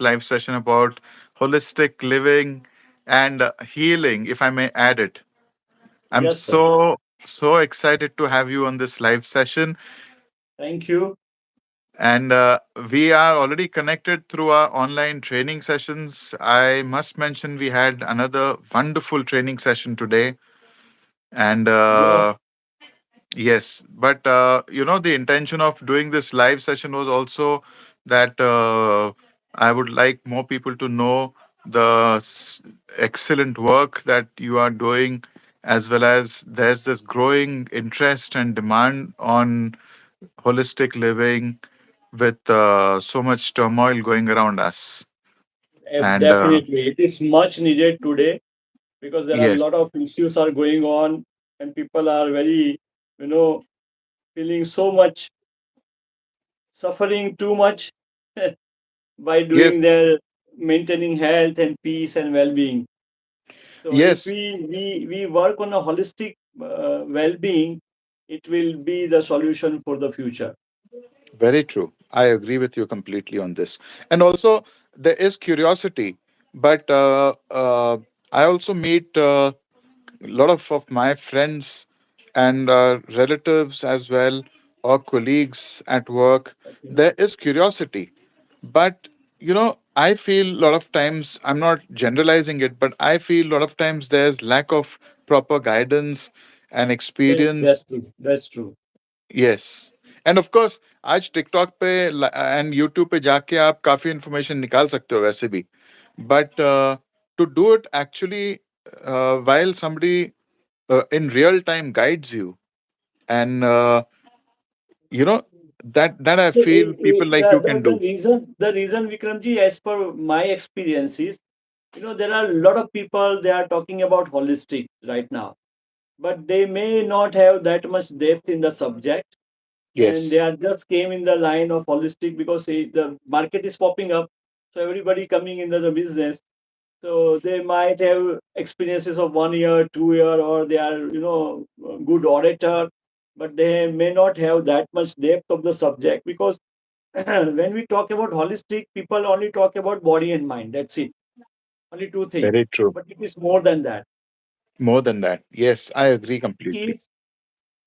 live session about holistic living and healing, if I may add it. I'm Yes, sir. so excited to have you on this live session. Thank you. And we are already connected through our online training sessions. I must mention we had another wonderful training session today. And Yes, yes, but the intention of doing this live session was also that I would like more people to know the excellent work that you are doing, as well as there's this growing interest and demand on holistic living with so much turmoil going around us. And definitely. It is much needed today because there are a lot yes, of issues are going on and people are very, you know, feeling so much, suffering too much by doing yes, their maintaining health and peace and well-being. So if yes. we work on a holistic well-being, it will be the solution for the future. Very true. I agree with you completely on this. And also, there is curiosity, but I also meet a lot of my friends and relatives as well, or colleagues at work. Okay. There is curiosity, but I feel a lot of times, I'm not generalizing it, but I feel a lot of times there's lack of proper guidance and Yes, experience. that's true. That's true. Yes end of course आज TikTok पे and YouTube पे जाके आप काफी information निकाल सकते हो वैसे भी but to do it actually while somebody in real time guides you and you know that I So feel people like you can do. the reason Vikramji, as per my experiences, there are a lot of people they are talking about holistic right now, but they may not have that much depth in the subject, and they Yes, are just came in the line of holistic because the market is popping up, so everybody coming into the business. So they might have experiences of 1 year, 2 year, or they are, a good orator, but they may not have that much depth of the subject because when we talk about holistic, people only talk about body and mind. That's it. Only two things. very true. But it is more than that. More than that, yes, I agree Holistic completely. is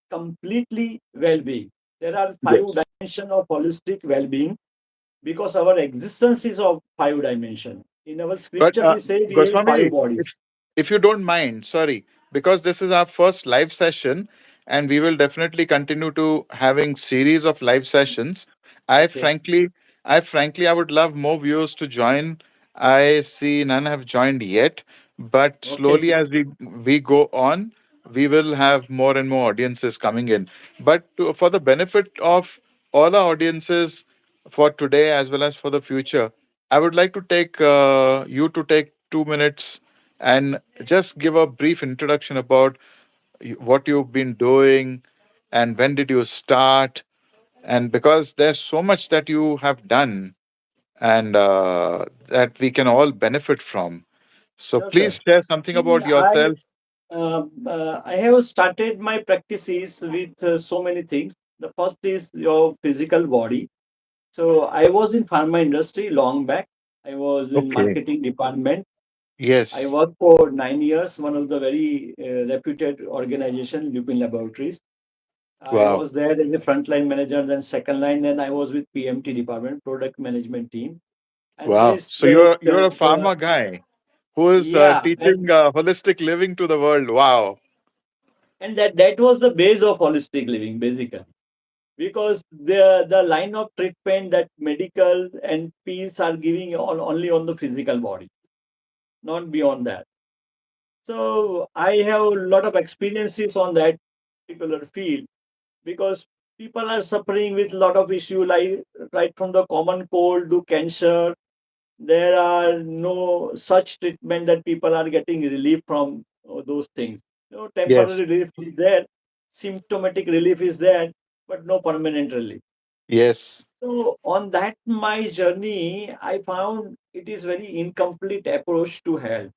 completely well-being. There are five Yes. dimensions of holistic well-being because our existence is of five dimensions. In our But scripture, we say we have five Goswami, bodies. if you don't mind, sorry, because this is our first live session, and we will definitely continue to having series of live sessions. I Okay. frankly, I would love more viewers to join. I see none have joined yet, but Okay. slowly as we go on, we will have more and more audiences coming in. But for the benefit of all our audiences for today as well as for the future, I would like to take you to take 2 minutes and just give a brief introduction about what you've been doing and when did you start. And because there's so much that you have done and that we can all benefit from. So Sure, sir. please share something See, about yourself. I have started my practices with so many things. The first is your physical body. So I was in pharma industry long back. I was in Okay. marketing department. I Yes. worked for 9 years, one of the very reputed organization, Lupin Laboratories. I Wow. was there as a frontline manager, then second line, then I was with PMT department, product management team. And Wow. this, So you're a pharma guy who is yeah, teaching holistic living to the world. Wow. and that was the base of holistic living, basically. Because the line of treatment that medical and pills are giving only on the physical body, not beyond that. So I have a lot of experiences on that particular field because people are suffering with a lot of issue like right from the common cold to cancer. There are no such treatment that people are getting relief from those things. Yes. Temporary relief is there, symptomatic relief is there, but no permanent relief. Yes. So on that my journey, I found it is very incomplete approach to health.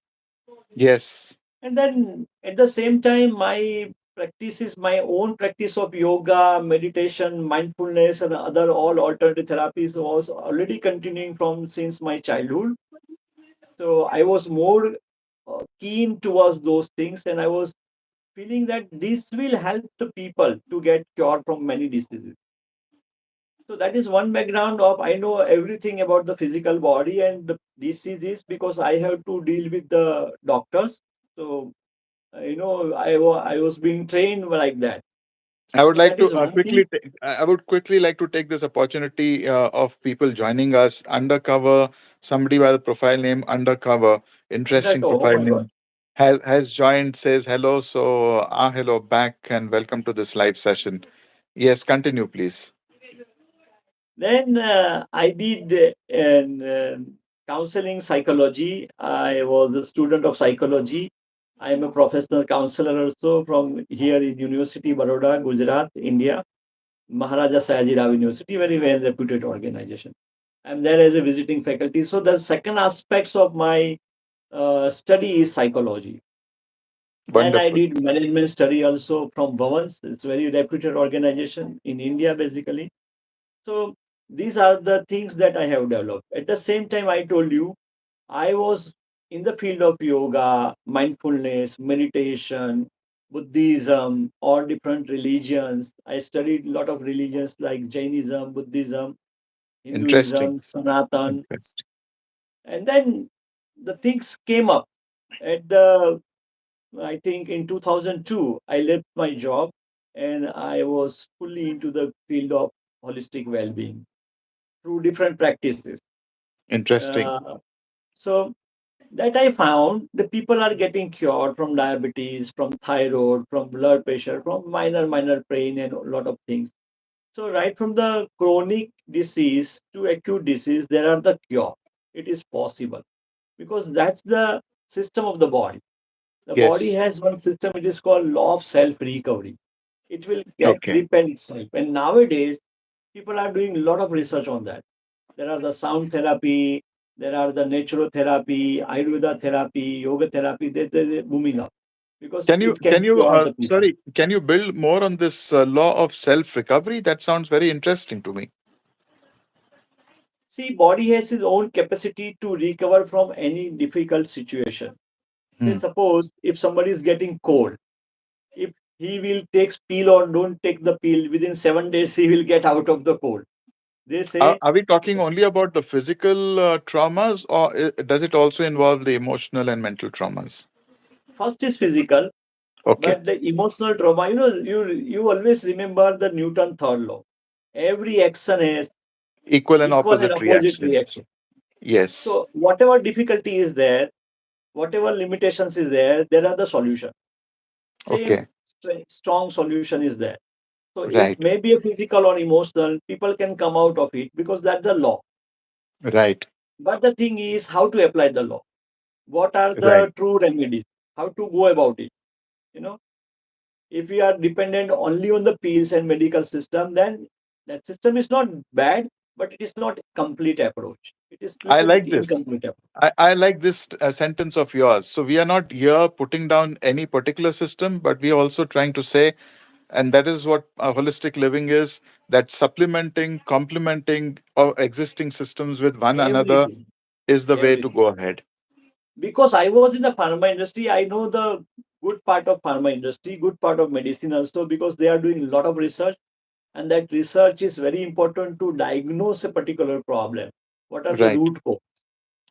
Yes. And then at the same time, my practices, my own practice of yoga, meditation, mindfulness, and other all alternative therapies was already continuing from since my childhood. So I was more keen towards those things, and I was feeling that this will help the people to get cured from many diseases. So that is one background of I know everything about the physical body and the diseases because I have to deal with the doctors. So I was being trained like that. I would So like that to is one thing. quickly. I would quickly like to take this opportunity of people joining us. Undercover, somebody by the profile name Undercover, interesting Undercover. Oh profile my God. name, has joined. Says hello. So hello back and welcome to this live session. Yes, continue, please. Then I did counseling psychology. I was a student of psychology. I am a professional counselor also from here in University Baroda, Gujarat, India. Maharaja Sayaji Rao University, very well reputed organization. I'm there as a visiting faculty. So the second aspects of my study is psychology. Then I Wonderful, did management study also from Bhavans. It's very reputed organization in India, basically. So these are the things that I have developed. At the same time, I told you I was in the field of yoga, mindfulness, meditation, Buddhism, all different religions. I studied a lot of religions like Jainism, Buddhism, interesting, Hinduism, Sanatan. interesting, And then the things came up at the, I think in 2002, I left my job and I was fully into the field of holistic well-being through different practices. interesting, Uh, so that I found the people are getting cured from diabetes, from thyroid, from blood pressure, from minor pain and a lot of things. So right from the chronic disease to acute disease, there are the cure. It is possible because that's the system of the body. The body yes, has one system. It is called law of self recovery. It will get okay, repair itself. And nowadays, people are doing a lot of research on that. There are the sound therapy, there are the naturotherapy, Ayurveda therapy, yoga therapy. They're booming up because it can can you cure the people. sorry, can you build more on this law of self recovery? That sounds very interesting to me. See, body has its own capacity to recover from any difficult situation. Say, Hmm. suppose if somebody is getting cold, if he will take pill or don't take the pill, within 7 days he will get out of the cold. They say Are we talking only about the physical traumas, or does it also involve the emotional and mental traumas? first is physical, Okay. but the emotional trauma, you always remember the Newton third law. Every action has Equal and equal and opposite opposite reaction. reaction. Yes. So whatever difficulty is there, whatever limitations is there, there are the solution. Same Okay. strong solution is there. So it Right. may be a physical or emotional, people can come out of it because that's the law. Right. But the thing is how to apply the law. What are Right. the true remedies? How to go about it? You know, if we are dependent only on the pills and medical system, then that system is not bad, but it is not complete approach. It is I little bit like this. incomplete approach. I like this sentence of yours. So we are not here putting down any particular system, but we are also trying to say, and that is what holistic living is, that supplementing, complementing existing systems with one another Everything, is the way to everything. go ahead. Because I was in the pharma industry, I know the good part of pharma industry, good part of medicine also, because they are doing a lot of research, and that research is very important to diagnose a particular problem. What are the Right. root cause?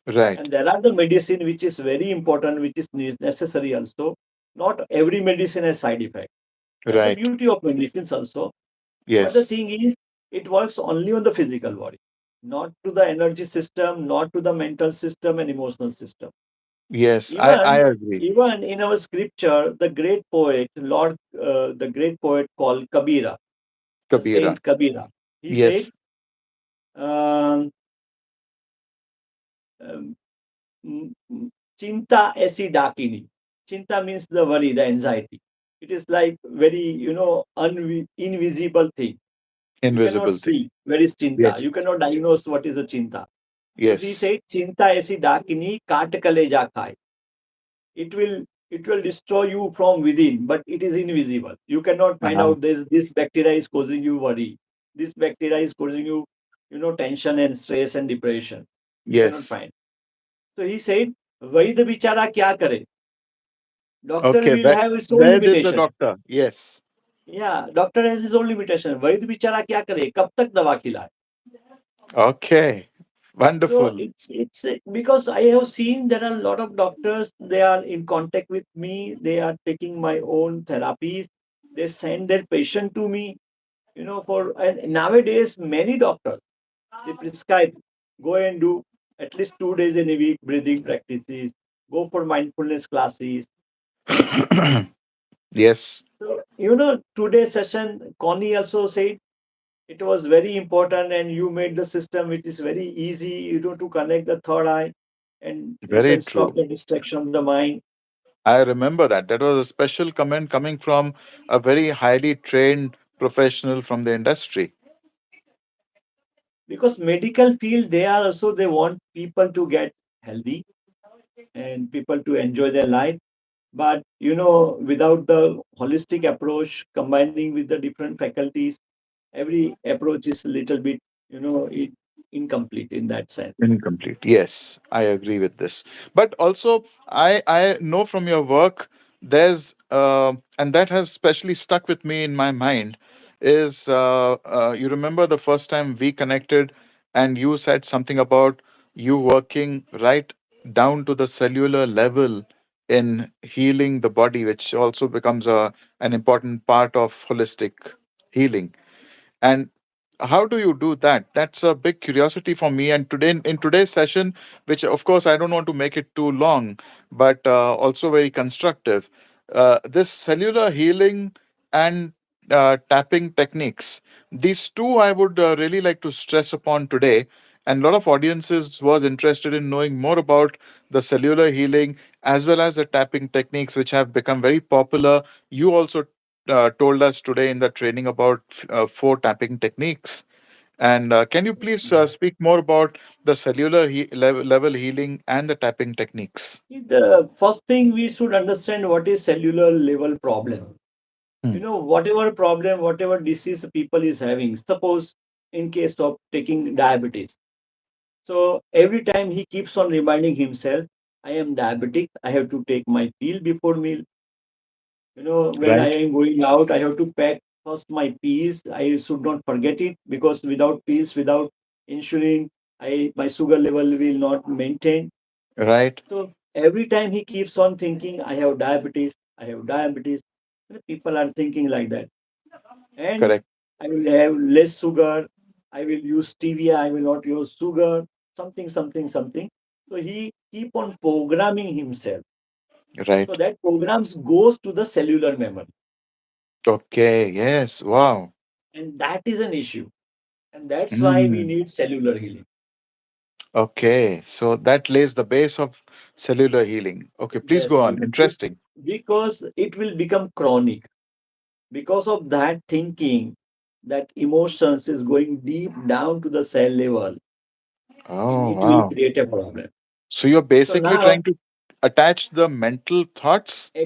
Right. And there are the medicine which is very important, which is necessary also. Not every medicine has side effect. That's the Right. beauty of medicines also. But the Yes. thing is, it works only on the physical body, not to the energy system, not to the mental system and emotional system. Yes. I Even agree. even in our scripture, the great poet, the great poet called Kabira, the Kabira. saint Kabira, he said, Yes. um, um, Chinta esi dakini. Chinta means the worry, the anxiety. It is like very, invisible thing. You cannot Invisible thing. see where is chinta. Yes. You cannot diagnose what is a chinta. So he Yes. said, Chinta esi dakini kaat kaleja khai. it will destroy you from within, but it is invisible. You cannot find Uh-huh. out this bacteria is causing you worry. This bacteria is causing you, tension and stress and depression. You cannot Yes. find. So he said, Vaid bichara kya kare? Doctor Okay. will have its own Where is the limitation. doctor? Yes. Yeah, doctor has his own limitation. वैद बेचारा क्या करे कब तक दवा खिलाए. Okay. So Wonderful. it's because I have seen there are a lot of doctors. They are in contact with me. They are taking my own therapies. They send their patient to me. For and nowadays many doctors they prescribe go and do at least 2 days in a week breathing practices. Go for mindfulness classes. Yes. So today's session, Connie also said it was very important, and you made the system which is very easy, to connect the third eye, and you Very can stop true. the distraction of the mind. I remember that. That was a special comment coming from a very highly trained professional from the industry. Because medical field, they want people to get healthy and people to enjoy their life. But without the holistic approach combining with the different faculties, every approach is a little bit, incomplete in that sense. Incomplete. Yes, I agree with this. But also, I know from your work, there's and that has especially stuck with me in my mind. Is you remember the first time we connected, and you said something about you working right down to the cellular level in healing the body, which also becomes an important part of holistic healing. And how do you do that? That's a big curiosity for me. And today, in today's session, which of course I don't want to make it too long, but also very constructive, this cellular healing and tapping techniques, these two I would really like to stress upon today. And a lot of audiences was interested in knowing more about the cellular healing as well as the tapping techniques, which have become very popular. You also told us today in the training about four tapping techniques. And can you please speak more about the cellular level healing and the tapping techniques? The first thing we should understand what is cellular level problem. Hmm. Whatever problem, whatever disease people is having, suppose in case of taking diabetes. So every time he keeps on reminding himself, I am diabetic, I have to take my pill before meal. When I Right, am going out, I have to pack first my pills. I should not forget it, because without pills, without insulin, my sugar level will not maintain. right, So every time he keeps on thinking, I have diabetes, I have diabetes. People are thinking like that. And correct, I will have less sugar. I will use stevia. I will not use sugar. Something, something, something. So he keep on programming himself. So right. that programs goes to the cellular memory, Okay, yes, wow. and that is an issue. And that's why we Mm. need cellular healing. Okay, so that lays the base of cellular healing. Okay, please Yes, go on. Interesting. because it will become chronic. Because of that thinking, that emotions is going deep down to the cell level, and Oh, it will wow. create a problem. So you're So basically now, trying to attach the mental thoughts to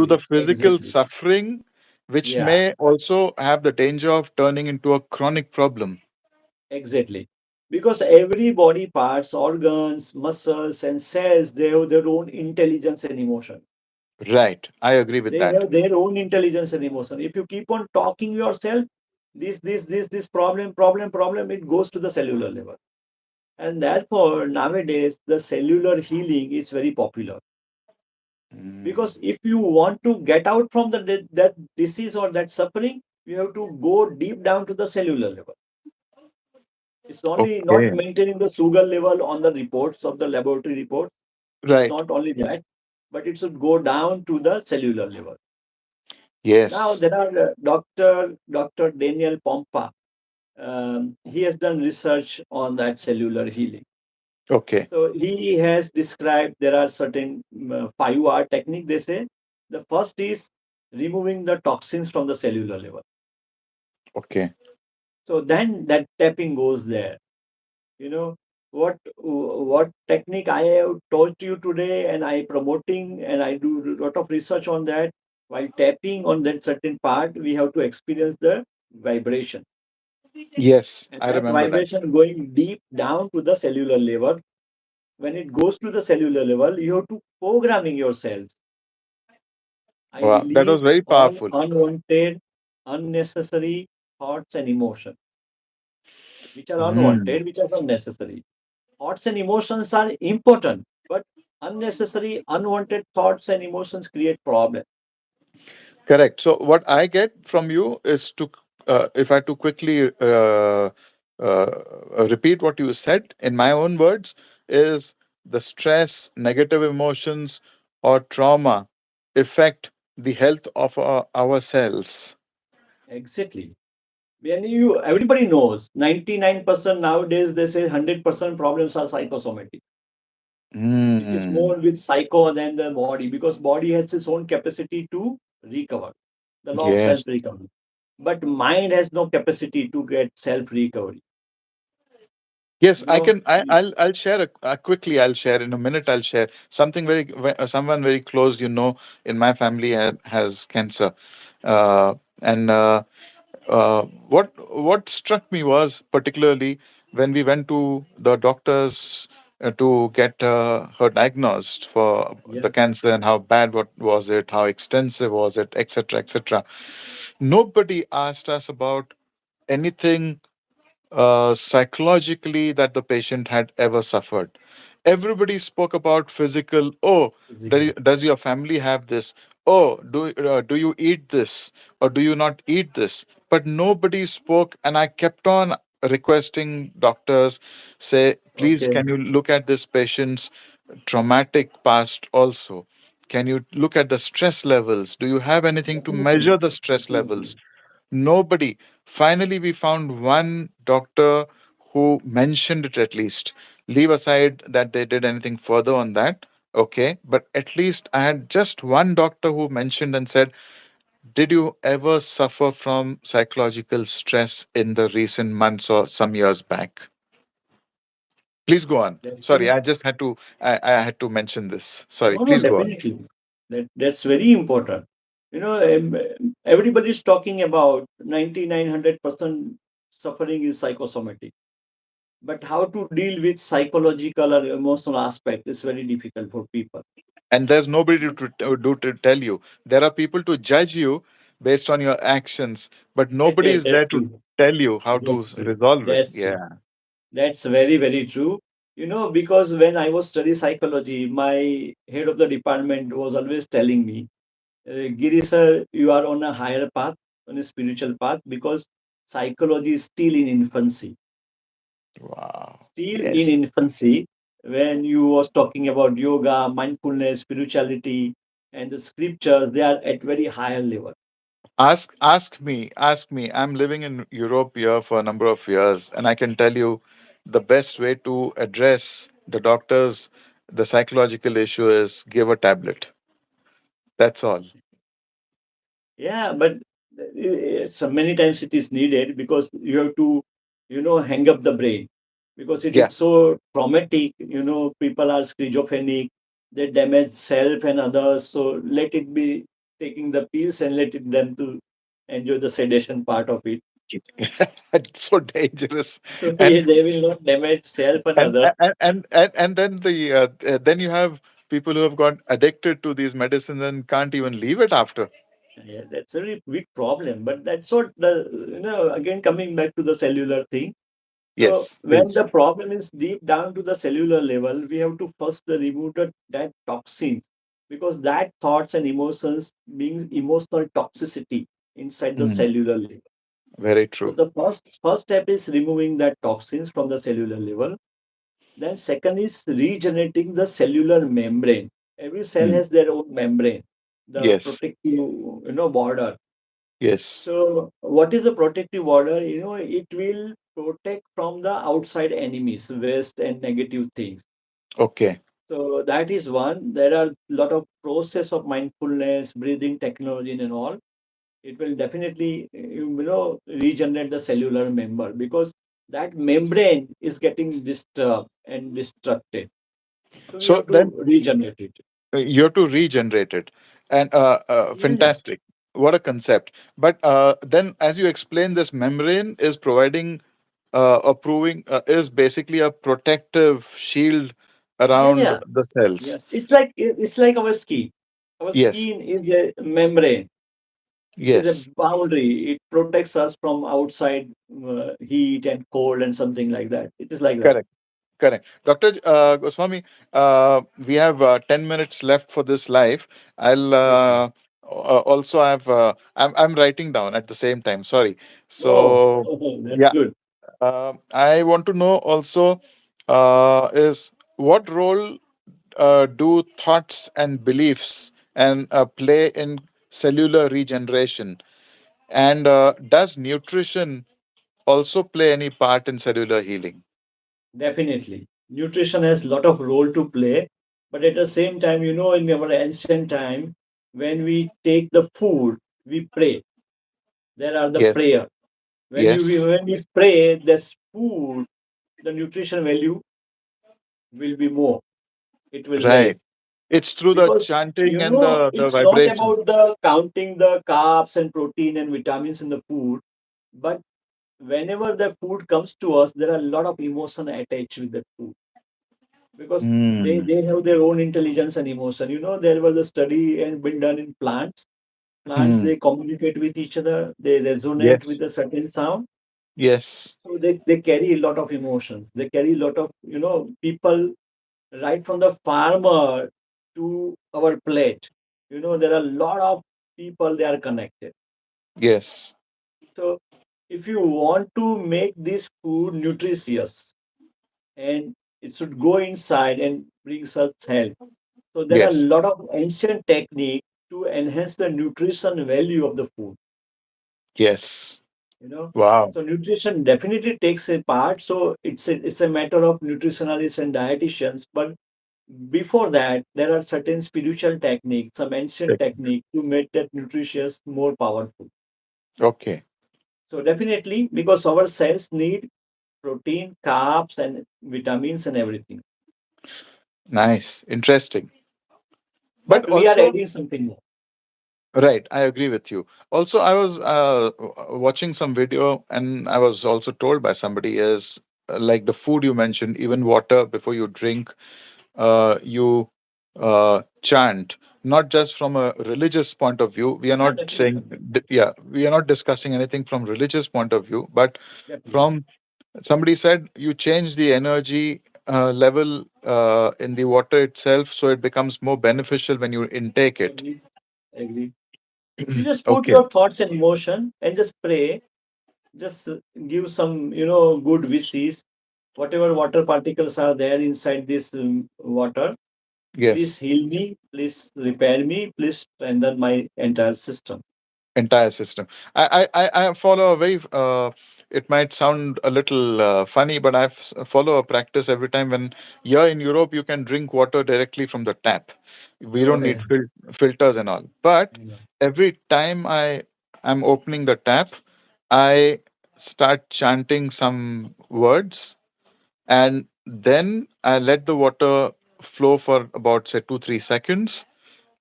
the exactly, physical exactly. suffering, which Yeah, may also have the danger of turning into a chronic problem. exactly. Because every body parts, organs, muscles, and cells, they have their own intelligence and emotion. Right. I agree with They that. have their own intelligence and emotion. If you keep on talking yourself, this problem, it goes to the cellular level. And therefore, nowadays, the cellular healing is very popular. Mm. Because if you want to get out from that disease or that suffering, you have to go deep down to the cellular level. It's only not Okay. maintaining the sugar level on the reports of the laboratory reports. It's Right. not only that, but it should go down to the cellular level. Now Yes. there are Dr. Daniel Pompa. He has done research on that cellular healing. Okay. So he has described there are certain 5R technique. They say the first is removing the toxins from the cellular level. Okay. So then that tapping goes there. You know, what technique I have taught you today, and I promoting and I do a lot of research on that. While tapping on that certain part, we have to experience the vibration, Yes, and I that remember that. vibration going deep down to the cellular level. When it goes to the cellular level, you have to programming yourselves. I Wow, that was release very all powerful. unwanted, unnecessary thoughts and emotions, which are Hmm. unwanted, which are unnecessary. Thoughts and emotions are important, but unnecessary, unwanted thoughts and emotions create problems. Correct. So what I get from you is to, if I to quickly repeat what you said in my own words, is the stress, negative emotions, or trauma affect the health of our cells. Exactly. When you everybody knows 99% nowadays they say 100% problems are psychosomatic. It is Hmm. more with psycho than the body because body has its own capacity to recover. The law of self Yes. recovery. But mind has no capacity to get self recovery. Yes, You I know, can. I'll share quickly. I'll share in a minute. I'll share something someone very close. In my family has cancer, uh, and what struck me was particularly when we went to the doctors to get her diagnosed for the yes, cancer and how bad what was it, how extensive was it, etc., etc. Nobody asked us about anything psychologically that the patient had ever suffered. Everybody spoke about physical. Oh, physical. does your family have this? Oh, do you eat this or do you not eat this? But nobody spoke, and I kept on requesting doctors, say, please, Okay. can you look at this patient's traumatic past also? Can you look at the stress levels? Do you have anything to Definitely. measure the stress levels? Definitely. Nobody. Finally, we found one doctor who mentioned it at least. Leave aside that they did anything further on that. Okay. But at least I had just one doctor who mentioned and said, did you ever suffer from psychological stress in the recent months or some years back? Please go on. Sorry, Definitely. I just had to, I had to mention this. Sorry, No, no, please go on. definitely. That's very important. You know, everybody is talking about 9900% suffering is psychosomatic. But how to deal with psychological or emotional aspect is very difficult for people. And there's nobody to tell you. There are people to judge you based on your actions, but nobody is there That's to true. tell you how to That's true. resolve it. That's true. Yeah. That's very, very true. You know, because when I was studying psychology, my head of the department was always telling me, Giri sir, you are on a higher path, on a spiritual path, because psychology is still in infancy. Wow. Still in Yes. infancy, when you was talking about yoga, mindfulness, spirituality, and the scriptures, they are at very higher level. Ask me. I'm living in Europe here for a number of years, and I can tell you the best way to address the doctors, the psychological issue is give a tablet. That's all. Yeah, but so many times it is needed because you have to, hang up the brain because it Yeah. is so traumatic. You know, people are schizophrenic, they damage self and others. So let it be taking the pills and let it them to enjoy the sedation part of it. It's so dangerous. So And they will not damage self and and others. and then then you have people who have got addicted to these medicines and can't even leave it after. Yeah, that's a very big problem. But that's what again coming back to the cellular thing. So Yes, when please. the problem is deep down to the cellular level, we have to first remove that toxin because that thoughts and emotions being emotional toxicity inside the Mm, cellular level. very So true. the first step is removing that toxins from the cellular level. Then second is regenerating the cellular membrane. Every cell Mm, has their own membrane, the yes, protective border. yes. So, what is the protective order? You know, it will protect from the outside enemies, waste and negative things. Okay. So that is one. There are a lot of process of mindfulness, breathing technology and all. It will definitely, regenerate the cellular member because that membrane is getting disturbed and destructed. So we So have to then regenerate it. you have to regenerate it, and Yeah, yeah, fantastic, what a concept. But then, as you explain, this membrane is providing approving is basically a protective shield yeah, around yeah. the cells. Yes, it's like our skin. Our Yes, skin is a membrane. It is a yes, boundary. It protects us from outside heat and cold and something like that. It is like that. correct. Correct. Dr. Goswami, we have 10 minutes left for this live. I'll Okay. also have, I'm writing down at the same time. Sorry. Oh, So, that's yeah, good. I want to know also is what role do thoughts and beliefs and play in cellular regeneration? And does nutrition also play any part in cellular healing? Definitely. Nutrition has a lot of role to play, but at the same time, in our ancient time, when we take the food, we pray. There are the Yes. prayer. Yes. When we pray, this food, the nutrition value will be more. It will Right. raise. It's through the Because chanting and the it's not vibrations. about the counting the carbs and protein and vitamins in the food, but whenever the food comes to us, there are a lot of emotion attached with the food, because they Hmm. they have their own intelligence and emotion. There was a study and been done in plants. Plants, Hmm. they communicate with each other, they resonate with Yes. a certain sound. Yes. So they carry a lot of emotions, they carry a lot of people, right from the farmer to our plate. There are a lot of people, they are connected. Yes. So if you want to make this food nutritious, and it should go inside and bring us health. So there are a Yes. lot of ancient technique to enhance the nutrition value of the food. Yes. You know, Wow. so nutrition definitely takes a part. So it's a matter of nutritionalists and dietitians. But before that, there are certain spiritual techniques, some ancient Technique. technique to make that nutritious more powerful. Okay. So definitely, because our cells need protein, carbs, and vitamins and everything. Nice. Interesting. But But we are also, adding something more. right, I agree with you. Also, I was watching some video, and I was also told by somebody is like the food you mentioned, even water before you drink, you chant, not just from a religious point of view. We are Yeah, not saying, definitely. yeah, we are not discussing anything from religious point of view, but Definitely. from somebody said you change the energy level in the water itself, so it becomes more beneficial when you intake it. Agree. Agree. You just put Okay. your thoughts in motion and just pray. Just give some, good wishes. Whatever water particles are there inside this water, please Yes. heal me, please repair me, please strengthen my entire system. Entire system. I follow a very it might sound a little funny, but follow a practice every time. When you're in Europe, you can drink water directly from the tap. We Oh, don't need yeah. filters and all. But Yeah. every time I'm opening the tap, I start chanting some words, and then I let the water flow for about say 2 3 seconds,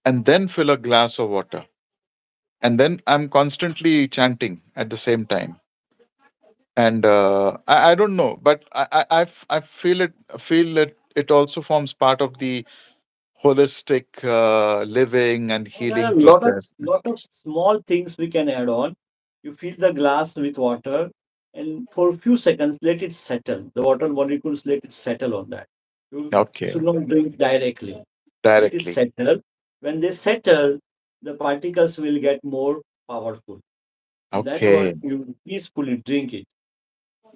and then fill a glass of water, and then I'm constantly chanting at the same time. And I don't know, but I feel it also forms part of the holistic living and So there are healing a lot of process. small things we can add on. You fill the glass with water, and for a few seconds let it settle. The water molecules, let it settle on that. You should Okay, not drink directly. Let it directly. settle. When they settle, the particles will get more powerful. That what Okay, you peacefully drink it.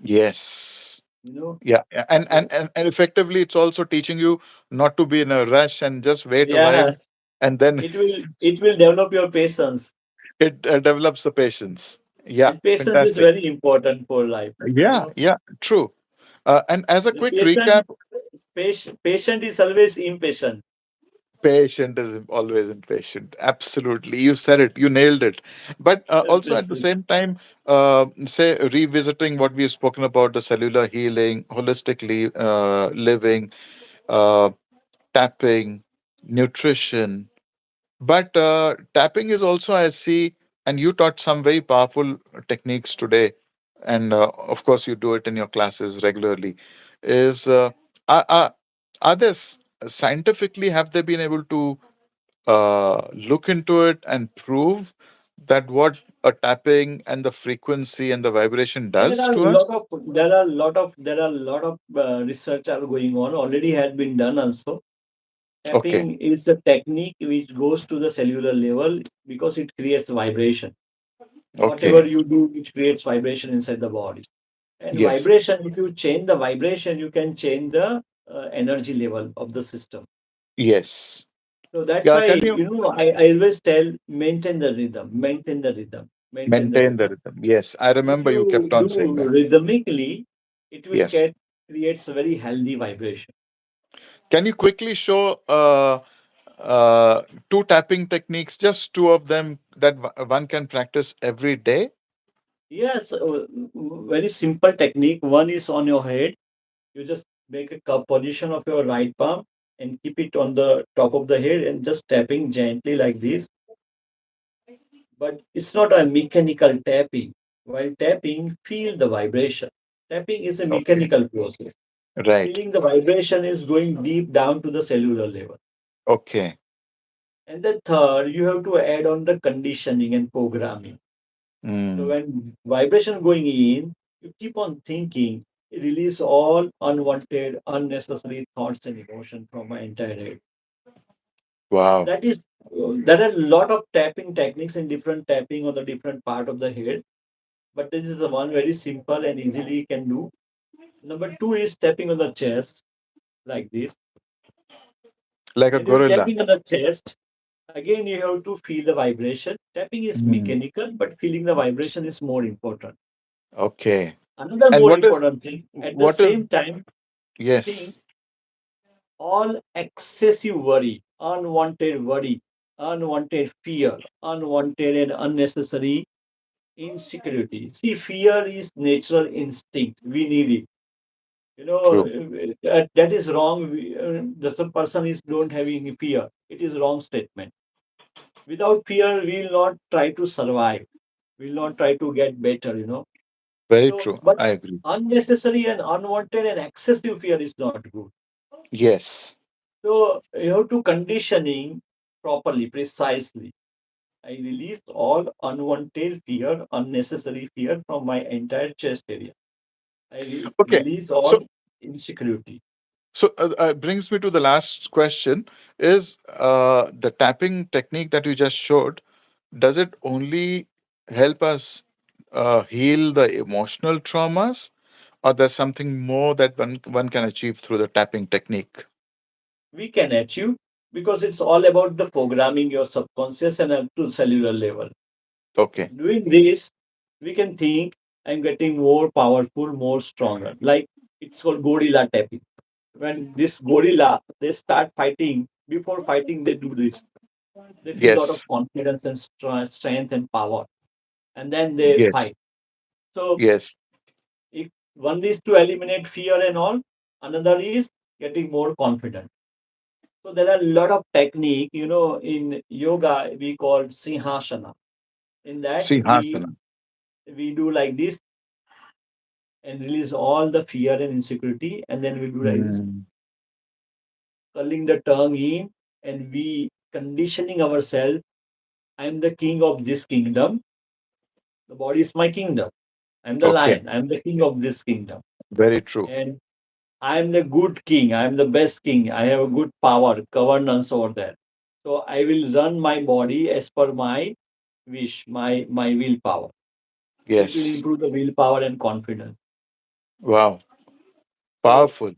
yes. You know. Yeah, and, and So and and effectively, it's also teaching you not to be in a rush and just wait a while, yes, and then it will develop your patience, it develops the patience. Yeah, and patience is fantastic. very important for life. You Yeah, know, yeah, true. And as a the quick recap, patient is always impatient. Patient is always impatient. Absolutely. You said it. You nailed it. But also at the Yes. same time, say, revisiting what we've spoken about, the cellular healing, holistically living, uh, tapping, nutrition. But tapping is also, I see, and you taught some very powerful techniques today. And of course, you do it in your classes regularly. Is are, are, are this scientifically, have they been able to look into it and prove that what a tapping and the frequency and the vibration There does are a to lot us? of research are going on. Already had been done also. Okay, Tapping is a technique which goes to the cellular level because it creates vibration. Whatever okay, you do, it creates vibration inside the body. And yes, vibration, if you change the vibration, you can change the energy level of the system. yes. So that's Yeah, why, can you I always tell maintain the maintain the rhythm. rhythm? Yes, I If remember you you kept on do saying that. rhythmically, it will Yes. creates a very healthy vibration. Can you quickly show two tapping techniques, just two of them that one can practice every day? Yes, very simple technique. One is on your head. You just make a cup position of your right palm and keep it on the top of the head and just tapping gently like this. But it's not a mechanical tapping. While tapping, feel the vibration. Tapping is a Okay, mechanical process. right. Feeling the vibration is going deep down to the cellular level. Okay. And the third, you have to add on the conditioning and programming. So Mm. when vibration going in, you keep on thinking, release all unwanted, unnecessary thoughts and emotion from my entire head. Wow. That is, there are a lot of tapping techniques and different tapping on the different part of the head, but this is the one very simple and easily can do. Number two is tapping on the chest like this. Like a When you're gorilla. tapping on the chest, again you have to feel the vibration. Tapping is Mm. mechanical, but feeling the vibration is more important. Okay. Another And more what is important thing, at the what is same time, think yes. all excessive worry, unwanted fear, unwanted and unnecessary insecurity. See, fear is natural instinct. We need it. True. That is wrong. The some person is don't having fear. It is wrong statement. Without fear, we will not try to survive. We will not try to get better. Very So, true. but I agree. unnecessary and unwanted and excessive fear is not good. Yes. So you have to conditioning properly, precisely. I release all unwanted fear, unnecessary fear from my entire chest area. I Okay. release So all insecurity. brings me to the last question: is the tapping technique that you just showed, does it only help us heal the emotional traumas, or there's something more that one can achieve through the tapping technique? We can achieve because it's all about the programming your subconscious and up to cellular level. Okay. Doing this, we can think I'm getting more powerful, more stronger. Like it's called gorilla tapping. When this gorilla they start fighting, before fighting they do this. They feel a lot of Yes. confidence and strength and power, and then they Yes. fight. So Yes. if one is to eliminate fear and all, another is getting more confident. So there are a lot of technique, in yoga we call sinhasana. In that Sinhasana. we do like this and release all the fear and insecurity, and then we do like this, Mm. curling the tongue in, and we conditioning ourselves. I'm the king of this kingdom. The body is my kingdom. I'm the Okay. lion. I'm the king of this kingdom. Very true. And I'm the good king. I'm the best king. I have a good power, governance over there. So I will run my body as per my wish, my willpower. So it will Yes. improve the willpower and confidence. Wow. So Powerful.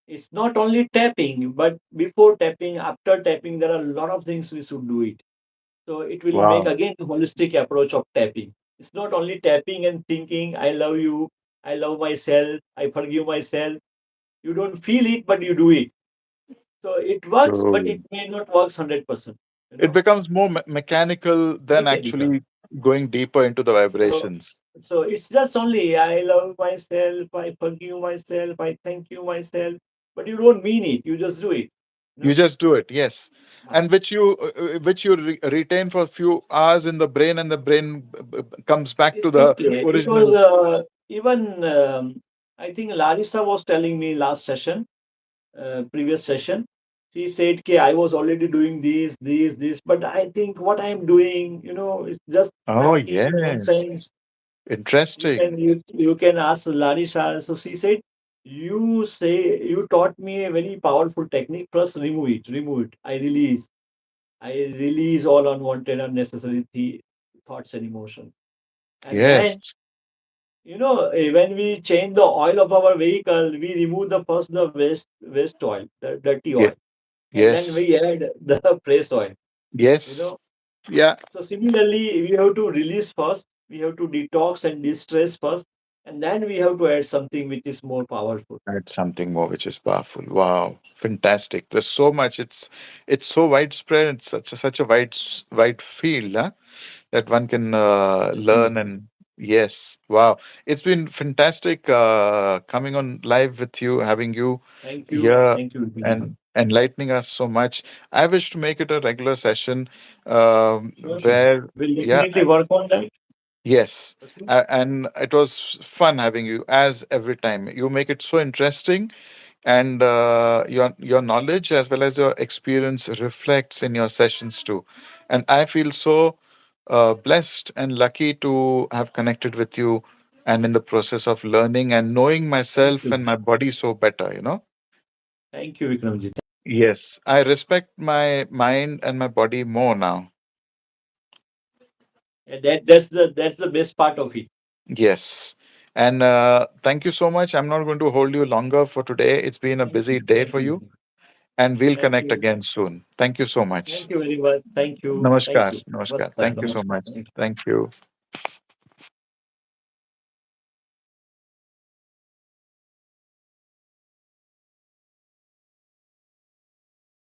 it's not only tapping, but before tapping, after tapping, there are a lot of things we should do it. So it will make Wow. again holistic approach of tapping. It's not only tapping and thinking, I love you, I love myself, I forgive myself. You don't feel it, but you do it. So it works, but So it may not work 100%. You it know, becomes more mechanical than mechanical. actually going deeper into the So vibrations. so it's just only I love myself, I forgive myself, I thank you myself, but you don't mean it. You just do it. You You know. just do it, yes, Uh, and which you retain for a few hours in the brain, and the brain comes back it's to the okay because original. even I think Larissa was telling me last session, previous session. She said, "Okay, I was already doing this, but I think what I'm doing, it's just Oh making yes, nonsense." interesting. You can ask Larissa. So she said, you taught me a very powerful technique. First, remove it. I release all unwanted, unnecessary thoughts and emotions, and then Yes, when we change the oil of our vehicle, we remove the waste oil, the dirty oil, yeah, and then yes, we add the fresh oil. You yes, know. yeah. So similarly, we have to release first, we have to detox and distress first, and then we have to add something which is more powerful. Add something more which is powerful. Wow, fantastic. There's so much. It's so widespread. It's such a wide field, huh? That one can learn. Definitely. And yes, wow, it's been fantastic coming on live with you, having you here Thank you, Vipin. and enlightening us so much. I wish to make it a regular session, Sure, sure. where We'll yeah, definitely work on that. yes, Okay. and it was fun having you, as every time you make it so interesting, and your knowledge as well as your experience reflects in your sessions too. And I feel so blessed and lucky to have connected with you, and in the process of learning and knowing Thank myself you. and my body so better. Thank you, Vikramji. Yes, I respect my mind and my body more now. And that's the best part of it. Yes. And thank you so much. I'm not going to hold you longer for today. It's been a Thank busy you. day Thank for you, you, Vikram. and we'll Thank connect you. again soon. Thank you so much. Thank you very much. Thank you. Thank Namaskar. you. Namaskar. Namaskar. Thank you so Namaskar. much. Thank you. Thank you.